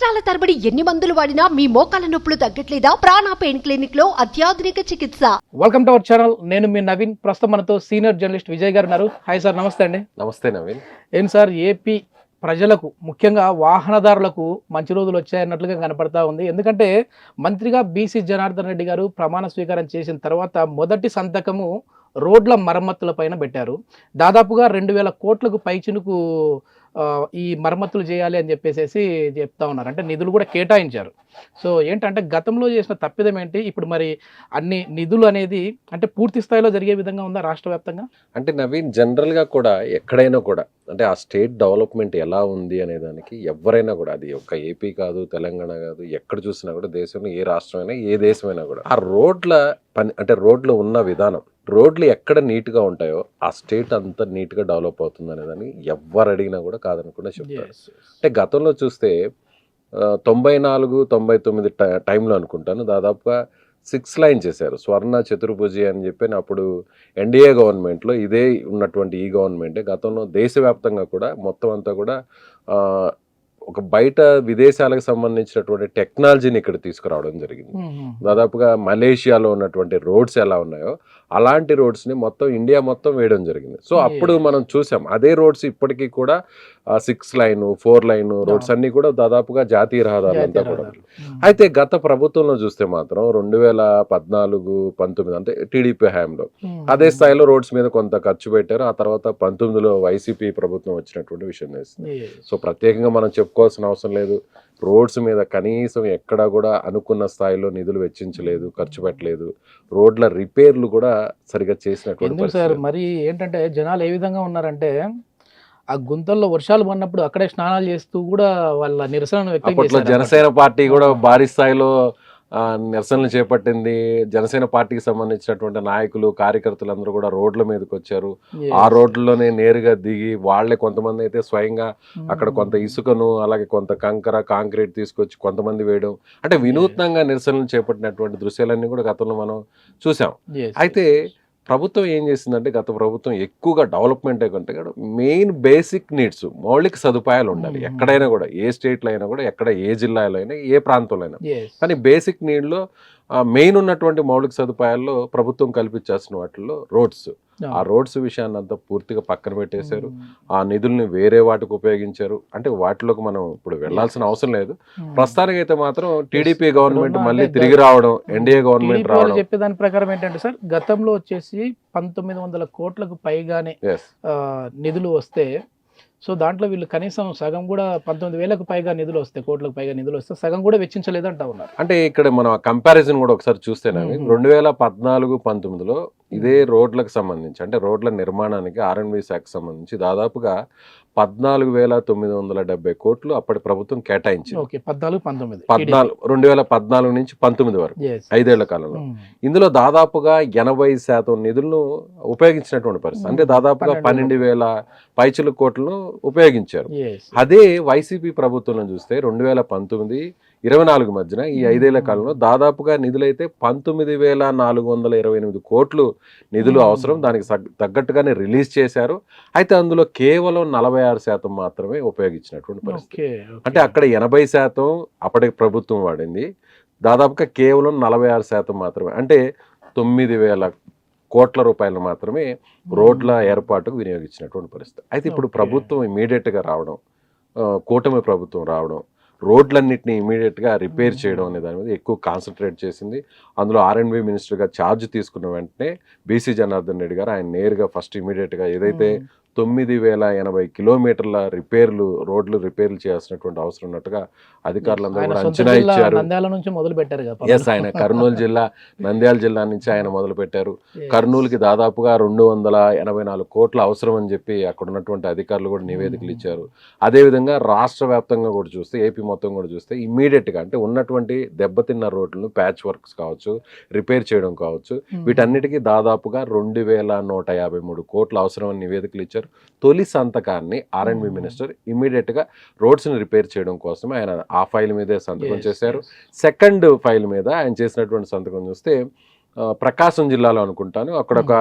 సంవత్సరాల తరబడి ఎన్ని మందులు వాడినా మీ మోకాల నొప్పులు తగ్గట్లేదా? ప్రాణ పెయిన్ క్లినిక్ లో అత్యాధునిక చికిత్స. Welcome to our channel. నేను మీ నవీన్. ప్రస్తుతం మనతో సీనియర్ జర్నలిస్ట్ విజయ్ గారు ఉన్నారు. హాయ్ సార్, నమస్తే అండి. నమస్తే నవీన్. ఏం సార్, ఏపీ ప్రజలకు ముఖ్యంగా వాహనదారులకు మంచి రోజులు వచ్చాయన్నట్లుగా కనపడతా ఉంది. ఎందుకంటే మంత్రిగా బీసీ జనార్దన్ రెడ్డి గారు ప్రమాణ స్వీకారం చేసిన తర్వాత మొదటి సంతకము రోడ్ల మరమ్మతుల పైన పెట్టారు. దాదాపుగా 2000 కోట్లకు పైచినుకు ఈ మరమ్మతులు చేయాలి అని చెప్పేసి చెప్తా ఉన్నారు. అంటే నిధులు కూడా కేటాయించారు. సో ఏంటంటే గతంలో చేసిన తప్పిదం ఏంటి, ఇప్పుడు మరి అన్ని నిధులు అనేది అంటే పూర్తి స్థాయిలో జరిగే విధంగా ఉందా రాష్ట్ర వ్యాప్తంగా? అంటే నవీన్, జనరల్గా కూడా ఎక్కడైనా కూడా అంటే ఆ స్టేట్ డెవలప్మెంట్ ఎలా ఉంది అనే దానికి ఎవరైనా కూడా, అది ఒక ఏపీ కాదు, తెలంగాణ కాదు, ఎక్కడ చూసినా కూడా దేశంలో ఏ రాష్ట్రమైనా ఏ దేశమైనా కూడా ఆ రోడ్ల పని అంటే రోడ్లు ఉన్న విధానం, రోడ్లు ఎక్కడ నీట్గా ఉంటాయో ఆ స్టేట్ అంతా నీట్గా డెవలప్ అవుతుంది అనేదాన్ని ఎవరు అడిగినా కూడా కాదనకుండా చెప్తారు. అంటే గతంలో చూస్తే 94-99 టైంలో అనుకుంటాను దాదాపుగా 6 లైన్ చేశారు. స్వర్ణ చతుర్భుజి అని చెప్పి అప్పుడు ఎన్డీఏ గవర్నమెంట్లో ఇదే ఉన్నటువంటి ఈ గవర్నమెంటే గతంలో దేశవ్యాప్తంగా కూడా మొత్తం అంతా కూడా ఒక బయట విదేశాలకు సంబంధించినటువంటి టెక్నాలజీని ఇక్కడ తీసుకురావడం జరిగింది. దాదాపుగా మలేషియాలో ఉన్నటువంటి రోడ్స్ ఎలా ఉన్నాయో అలాంటి రోడ్స్ని మొత్తం ఇండియా మొత్తం వేయడం జరిగింది. సో అప్పుడు మనం చూసాం అదే రోడ్స్ ఇప్పటికీ కూడా 6 లైన్ 4 లైన్ రోడ్స్ అన్ని కూడా దాదాపుగా జాతీయ రహదారులు అంతా కూడా. అయితే గత ప్రభుత్వంలో చూస్తే మాత్రం 2014-19 అంటే టీడీపీ హయాంలో అదే స్థాయిలో రోడ్స్ మీద కొంత ఖర్చు పెట్టారు. ఆ తర్వాత 19లో వైసీపీ ప్రభుత్వం వచ్చినటువంటి విషయం తెలిసింది. సో ప్రత్యేకంగా మనం చెప్పుకోవాల్సిన అవసరం లేదు. రోడ్స్ మీద కనీసం ఎక్కడా కూడా అనుకున్న స్థాయిలో నిధులు వెచ్చించలేదు, ఖర్చు పెట్టలేదు. రోడ్ల రిపేర్లు కూడా సరిగా చేసినటువంటి సార్. మరి ఏంటంటే జనాలు ఏ విధంగా ఉన్నారంటే ఆ గుంతల్లో వర్షాలు పడినప్పుడు అక్కడే స్నానాలు చేస్తూ కూడా వాళ్ళ నిరసనను వ్యక్తం చేశారు. జనసేన పార్టీ కూడా భారీ స్థాయిలో నిరసనలు చేపట్టింది. జనసేన పార్టీకి సంబంధించినటువంటి నాయకులు కార్యకర్తలు అందరూ కూడా రోడ్ల మీదకి వచ్చారు. ఆ రోడ్లలోనే నేరుగా దిగి వాళ్లే కొంతమంది అయితే స్వయంగా అక్కడ కొంత ఇసుకను అలాగే కొంత కంకర కాంక్రీట్ తీసుకొచ్చి కొంతమంది వేయడం, అంటే వినూత్నంగా నిరసనలు చేపట్టినటువంటి దృశ్యాలన్నీ కూడా గతంలో మనం చూసాం. అయితే ప్రభుత్వం ఏం చేసిందంటే గత ప్రభుత్వం ఎక్కువగా డెవలప్మెంట్ కంటే కూడా మెయిన్ బేసిక్ నీడ్స్, మౌలిక సదుపాయాలు ఉండాలి ఎక్కడైనా కూడా, ఏ స్టేట్లో అయినా కూడా, ఎక్కడ ఏ జిల్లాలో అయినా ఏ ప్రాంతంలో అయినా. కానీ బేసిక్ నీడ్లో మెయిన్ ఉన్నటువంటి మౌలిక సదుపాయాల్లో ప్రభుత్వం కల్పించాల్సిన వాటిల్లో రోడ్స్, ఆ రోడ్స్ విషయాన్ని అంతా పూర్తిగా పక్కన పెట్టేశారు. ఆ నిధుల్ని వేరే వాటికి ఉపయోగించారు. అంటే వాటిలోకి మనం ఇప్పుడు వెళ్లాల్సిన అవసరం లేదు. ప్రస్తుతానికి అయితే మాత్రం టీడీపీ గవర్నమెంట్ మళ్ళీ తిరిగి రావడం, ఎన్డీఏ గవర్నమెంట్ రావడం. చెప్పే దాని ప్రకారం ఏంటంటే సార్, గతంలో వచ్చేసి 1900 కోట్లకు పైగానే నిధులు వస్తే, సో దాంట్లో వీళ్ళు కనీసం సగం కూడా 19,000కు పైగా నిధులు వస్తాయి, కోట్లకు పైగా నిధులు వస్తే సగం కూడా వెచ్చించలేదు అంటా ఉన్నారు. అంటే ఇక్కడ మనం కంపారిజన్ కూడా ఒకసారి చూస్తేనే 2014-19లో ఇదే రోడ్లకు సంబంధించి అంటే రోడ్ల నిర్మాణానికి R&B శాఖకు సంబంధించి దాదాపుగా 14,970 కోట్లు అప్పటి ప్రభుత్వం కేటాయించింది. 2014 నుంచి 19 వరకు 5 ఏళ్ల కాలంలో. ఇందులో దాదాపుగా 80% నిధులను ఉపయోగించినటువంటి పరిస్థితి. అంటే దాదాపుగా 12,000 పైచిల కోట్లను ఉపయోగించారు. అదే వైసీపీ ప్రభుత్వంలో చూస్తే 2019-24 మధ్యన ఈ 5 ఏళ్ల కాలంలో దాదాపుగా నిధులైతే 19,428 కోట్లు నిధులు అవసరం, దానికి తగ్గట్టుగానే రిలీజ్ చేశారు. అయితే అందులో కేవలం 46% మాత్రమే ఉపయోగించినటువంటి పరిస్థితి. అంటే అక్కడ 80% అప్పటి ప్రభుత్వం వాడింది, దాదాపుగా కేవలం 46% మాత్రమే, అంటే 9,000 కోట్ల రూపాయలు మాత్రమే రోడ్ల ఏర్పాటుకు వినియోగించినటువంటి పరిస్థితి. అయితే ఇప్పుడు ప్రభుత్వం ఇమీడియట్గా రావడం, కూటమి ప్రభుత్వం రావడం, రోడ్లన్నింటినీ ఇమీడియట్గా రిపేర్ చేయడం అనే దాని మీద ఎక్కువ కాన్సన్ట్రేట్ చేసింది. అందులో R&B మినిస్టర్గా ఛార్జ్ తీసుకున్న వెంటనే బీసీ జనార్దన్ రెడ్డి గారు ఆయన నేరుగా ఫస్ట్ ఇమీడియట్గా ఏదైతే 9,080 కిలోమీటర్ల రిపేర్లు, రోడ్లు రిపేర్లు చేయాల్సినటువంటి అవసరం ఉన్నట్టుగా అధికారులందరూ కూడా అంచనా ఇచ్చారు. ఆయన కర్నూలు జిల్లా, నంద్యాల జిల్లా నుంచి ఆయన మొదలు పెట్టారు. కర్నూలుకి దాదాపుగా 284 కోట్ల అవసరం అని చెప్పి అక్కడ ఉన్నటువంటి అధికారులు కూడా నివేదికలు ఇచ్చారు. అదేవిధంగా రాష్ట్ర వ్యాప్తంగా కూడా చూస్తే, ఏపీ మొత్తం కూడా చూస్తే ఇమ్మీడియట్గా అంటే ఉన్నటువంటి దెబ్బతిన్న రోడ్లను ప్యాచ్ వర్క్స్ కావచ్చు, రిపేర్ చేయడం కావచ్చు, వీటన్నిటికీ దాదాపుగా 2,153 కోట్ల అవసరం అని నివేదికలు ఇచ్చారు. తొలి సంతకాన్ని R&B మినిస్టర్ ఇమ్మీడియట్గా రోడ్స్ని రిపేర్ చేయడం కోసం ఆయన ఆ ఫైల్ మీదే సంతకం చేశారు. సెకండ్ ఫైల్ మీద ఆయన చేసినటువంటి సంతకం చూస్తే ప్రకాశం జిల్లాలో అనుకుంటాను, అక్కడ ఒక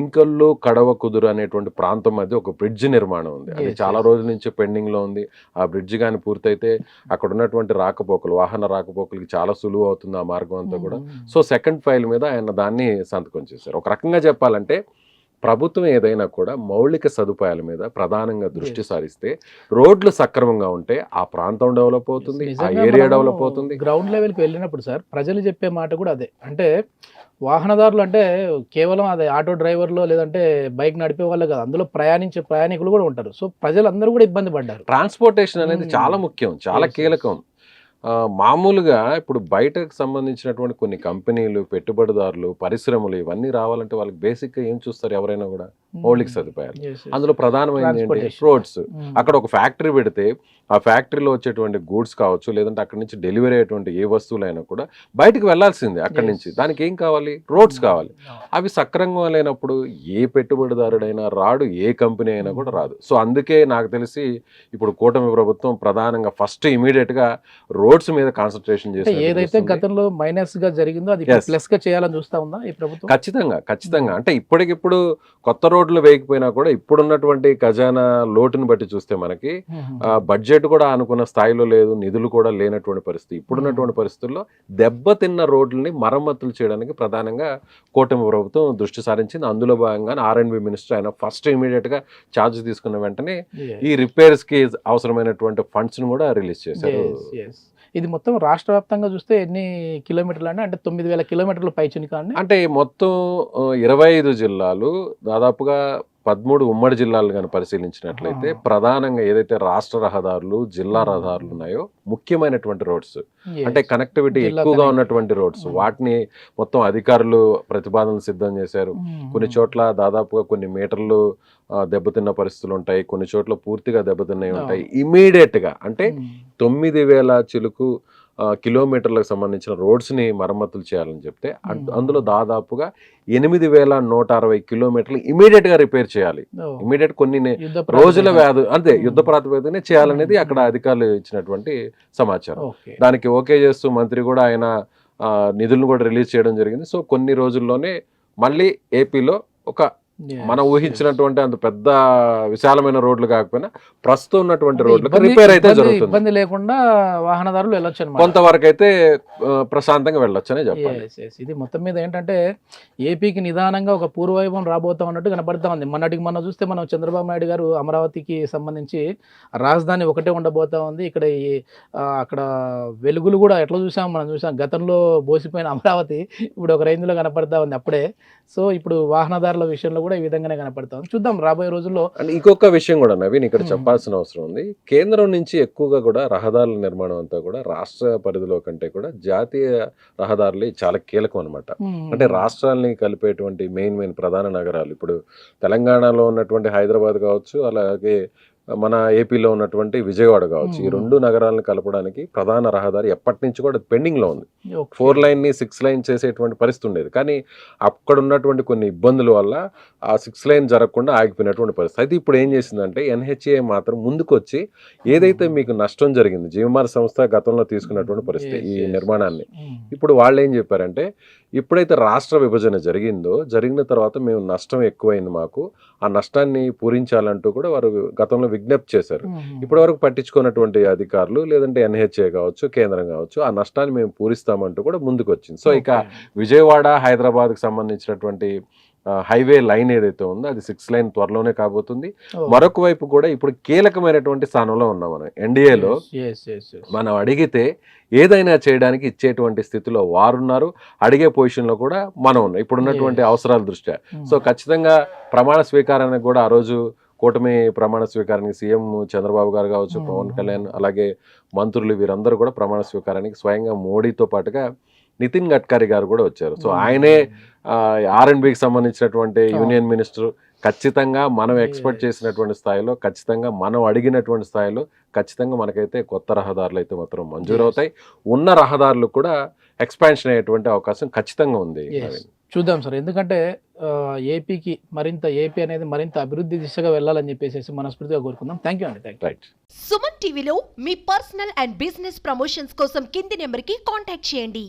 ఇంకల్లు కడవ కుదురు అనేటువంటి ప్రాంతం మధ్య ఒక బ్రిడ్జ్ నిర్మాణం ఉంది. అది చాలా రోజుల నుంచి పెండింగ్ లో ఉంది. ఆ బ్రిడ్జ్ కానీ పూర్తయితే అక్కడ ఉన్నటువంటి రాకపోకలు, వాహన రాకపోకలకి చాలా సులువు అవుతుంది ఆ మార్గం అంతా కూడా. సో సెకండ్ ఫైల్ మీద ఆయన దాన్ని సంతకం చేశారు. ఒక రకంగా చెప్పాలంటే ప్రభుత్వం ఏదైనా కూడా మౌలిక సదుపాయాల మీద ప్రధానంగా దృష్టి సారిస్తే, రోడ్లు సక్రమంగా ఉంటే ఆ ప్రాంతం డెవలప్ అవుతుంది, ఆ ఏరియా డెవలప్ అవుతుంది. గ్రౌండ్ లెవెల్కి వెళ్ళినప్పుడు సార్ ప్రజలు చెప్పే మాట కూడా అదే. అంటే వాహనదారులు అంటే కేవలం అదే ఆటో డ్రైవర్లు లేదంటే బైక్ నడిపే వాళ్ళు కాదు, అందులో ప్రయాణించే ప్రయాణికులు కూడా ఉంటారు. సో ప్రజలందరూ కూడా ఇబ్బంది పడ్డారు. ట్రాన్స్పోర్టేషన్ అనేది చాలా ముఖ్యం, చాలా కీలకం. మామూలుగా ఇప్పుడు బయటకు సంబంధించినటువంటి కొన్ని కంపెనీలు, పెట్టుబడిదారులు, పరిశ్రమలు ఇవన్నీ రావాలంటే వాళ్ళకి బేసిక్గా ఏం చూస్తారు ఎవరైనా కూడా? మౌలిక సదుపాయాలు. అందులో ప్రధానమైనది రోడ్స్. అక్కడ ఒక ఫ్యాక్టరీ పెడితే ఆ ఫ్యాక్టరీలో వచ్చేటువంటి గూడ్స్ కావచ్చు, లేదంటే అక్కడి నుంచి డెలివరీ అయ్యేటువంటి ఏ వస్తువులైనా కూడా బయటకు వెళ్లాల్సిందే. అక్కడి నుంచి దానికి ఏం కావాలి? రోడ్స్ కావాలి. అవి సక్రమంగా లేనప్పుడు ఏ పెట్టుబడిదారుడైనా రాడు, ఏ కంపెనీ అయినా కూడా రాదు. సో అందుకే నాకు తెలిసి ఇప్పుడు కూటమి ప్రభుత్వం ప్రధానంగా ఫస్ట్ ఇమీడియట్ గా రోడ్స్ మీద కాన్సన్ట్రేషన్ చేసి, ఏదైతే గతంలో మైనస్ గా జరిగిందో అది ప్లస్ గా చేయాలని చూస్తా ఉందా ఈ ప్రభుత్వం? ఖచ్చితంగా. అంటే ఇప్పటికిప్పుడు కొత్త రోడ్లు వేయకపోయినా కూడా ఇప్పుడున్నటువంటి ఖజానా లోటుని బట్టి చూస్తే మనకి బడ్జెట్ కూడా అనుకున్న స్థాయిలో లేదు, నిధులు కూడా లేనటువంటి పరిస్థితి. ఇప్పుడున్నటువంటి పరిస్థితుల్లో దెబ్బతిన్న రోడ్లని మరమ్మతులు చేయడానికి ప్రధానంగా కూటమి ప్రభుత్వం దృష్టి సారించింది. అందులో భాగంగా R&B మినిస్టర్ ఆయన ఫస్ట్ ఇమీడియట్ గా ఛార్జ్ తీసుకున్న వెంటనే ఈ రిపేర్స్ కి అవసరమైనటువంటి ఫండ్స్ ను కూడా రిలీజ్ చేశారు. ఇది మొత్తం రాష్ట్ర వ్యాప్తంగా చూస్తే ఎన్ని కిలోమీటర్లు అంటే 9,000 కిలోమీటర్లు పైచిని అంటే మొత్తం 25 జిల్లాలు, దాదాపుగా 13 ఉమ్మడి జిల్లాలు కానీ పరిశీలించినట్లయితే ప్రధానంగా ఏదైతే రాష్ట్ర రహదారులు, జిల్లా రహదారులు ఉన్నాయో ముఖ్యమైనటువంటి రోడ్స్, అంటే కనెక్టివిటీ ఎక్కువగా ఉన్నటువంటి రోడ్స్, వాటిని మొత్తం అధికారులు ప్రతిపాదనలు సిద్ధం చేశారు. కొన్ని చోట్ల దాదాపుగా కొన్ని మీటర్లు దెబ్బతిన్న పరిస్థితులు ఉంటాయి, కొన్ని చోట్ల పూర్తిగా దెబ్బతిన్నవి ఉంటాయి. ఇమీడియట్ గా అంటే 9,000 చిలుకు కిలోమీటర్లకు సంబంధించిన రోడ్స్ ని మరమ్మతులు చేయాలని చెప్తే అందులో దాదాపుగా 8,160 కిలోమీటర్లు ఇమీడియట్ గా రిపేర్ చేయాలి. ఇమీడియట్ కొన్ని రోజుల వ్యాధి అంతే యుద్ధ ప్రాతిపదికనే చేయాలనేది అక్కడ అధికారులు ఇచ్చినటువంటి సమాచారం. దానికి ఓకే చేస్తూ మంత్రి కూడా ఆయన నిధులను కూడా రిలీజ్ చేయడం జరిగింది. సో కొన్ని రోజుల్లోనే మళ్ళీ ఏపీలో ఒక మనం ఊహించినటువంటి అంత పెద్ద విశాలమైన రోడ్లు కాకపోయినా ప్రస్తుతం ఉన్నటువంటి రోడ్లకు రిపేర్ అయితే జరుగుతుంది. ఇబ్బంది లేకుండా వాహనదారులు వెళ్ళొచ్చు, కొంతవరకు అయితే ప్రశాంతంగా వెళ్ళొచ్చు అనే చెప్పాలి. ఇది మొత్తం మీద ఏంటంటే ఏపీకి నిదానంగా ఒక పూర్వవైభవం రాబోతాం అన్నట్టు కనబడతా ఉంది. మొన్న చూస్తే మనం చంద్రబాబు నాయుడు గారు అమరావతికి సంబంధించి రాజధాని ఒకటే ఉండబోతా ఉంది. అక్కడ వెలుగులు కూడా ఎట్లా మనం చూసాం. గతంలో బోసిపోయిన అమరావతి ఇప్పుడు ఒక రేంజ్ లో కనపడతా ఉంది అప్పుడే. సో ఇప్పుడు వాహనదారుల విషయంలో కూడా ఈ విధంగానే కనపడతాం. చూద్దాం రాబోయే రోజుల్లో. అండ్ ఇంకొక విషయం కూడా నవీన్ ఇక్కడ చెప్పాల్సిన అవసరం ఉంది. కేంద్రం నుంచి ఎక్కువగా కూడా రహదారుల నిర్మాణం అంతా కూడా రాష్ట్ర పరిధిలో కంటే కూడా జాతీయ రహదారులు చాలా కీలకం అనమాట. అంటే రాష్ట్రాలని కలిపేటువంటి మెయిన్ ప్రధాన నగరాలు, ఇప్పుడు తెలంగాణలో ఉన్నటువంటి హైదరాబాద్ కావచ్చు, అలాగే మన ఏపీలో ఉన్నటువంటి విజయవాడ కావచ్చు, ఈ 2 నగరాలను కలపడానికి ప్రధాన రహదారి ఎప్పటి నుంచి కూడా పెండింగ్ లో ఉంది. 4 లైన్ ని 6 లైన్ చేసేటువంటి పరిస్థితి ఉండేది. కానీ అక్కడ ఉన్నటువంటి కొన్ని ఇబ్బందుల వల్ల ఆ 6 లైన్ జరగకుండా ఆగిపోయినటువంటి పరిస్థితి. అయితే ఇప్పుడు ఏం చేసిందంటే NHAI మాత్రం ముందుకు వచ్చి ఏదైతే మీకు నష్టం జరిగింది, జీవమార్ సంస్థ గతంలో తీసుకున్నటువంటి పరిస్థితి ఈ నిర్మాణాన్ని, ఇప్పుడు వాళ్ళు ఏం చెప్పారంటే ఎప్పుడైతే రాష్ట్ర విభజన జరిగిన తర్వాత మేము నష్టం ఎక్కువైంది, మాకు ఆ నష్టాన్ని పూరించాలంటూ కూడా వారు గతంలో విజ్ఞప్తి చేశారు. ఇప్పటి వరకు పట్టించుకున్నటువంటి అధికారులు లేదంటే NHAI కావచ్చు, కేంద్రం కావచ్చు, ఆ నష్టాన్ని మేము పూరిస్తామంటూ కూడా ముందుకు వచ్చింది. సో ఇక విజయవాడ హైదరాబాద్ కి సంబంధించినటువంటి హైవే లైన్ ఏదైతే ఉందో అది 6 లైన్ త్వరలోనే కాబోతుంది. మరొక వైపు కూడా ఇప్పుడు కీలకమైనటువంటి స్థానంలో ఉన్నాం మనం. ఎన్డీఏలో మనం అడిగితే ఏదైనా చేయడానికి ఇచ్చేటువంటి స్థితిలో వారున్నారు, అడిగే పొజిషన్ లో కూడా మనం ఉన్నాం ఇప్పుడున్నటువంటి అవసరాల దృష్ట్యా. సో ఖచ్చితంగా ప్రమాణ స్వీకారానికి కూడా ఆ రోజు కూటమి ప్రమాణ స్వీకారానికి సీఎం చంద్రబాబు గారు కావచ్చు, పవన్ కళ్యాణ్, అలాగే మంత్రులు వీరందరూ కూడా ప్రమాణ స్వీకారానికి స్వయంగా మోడీతో పాటుగా నితిన్ గడ్కరీ గారు కూడా వచ్చారు. సో ఆయనే R&Bకి సంబంధించినటువంటి యూనియన్ మినిస్టర్. ఖచ్చితంగా మనం ఎక్స్పెక్ట్ చేసినటువంటి స్థాయిలో, ఖచ్చితంగా మనం అడిగినటువంటి స్థాయిలో ఖచ్చితంగా మనకైతే కొత్త రహదారులు అయితే మాత్రం మంజూరవుతాయి. ఉన్న రహదారులు కూడా ఎక్స్పాన్షన్ అయ్యేటువంటి అవకాశం ఖచ్చితంగా ఉంది. చూద్దాం సార్, ఎందుకంటే ఏపీ అనేది మరింత అభివృద్ధి దిశగా వెళ్ళాలని చెప్పేసి మనస్ఫూర్తిగా కోరుకుందాం. థ్యాంక్ యూ అండి. రైట్. సుమన్ టీవీలో మీ పర్సనల్ అండ్ బిజినెస్ ప్రమోషన్స్ కోసం కింది నెంబర్కి కాంటాక్ట్ చేయండి.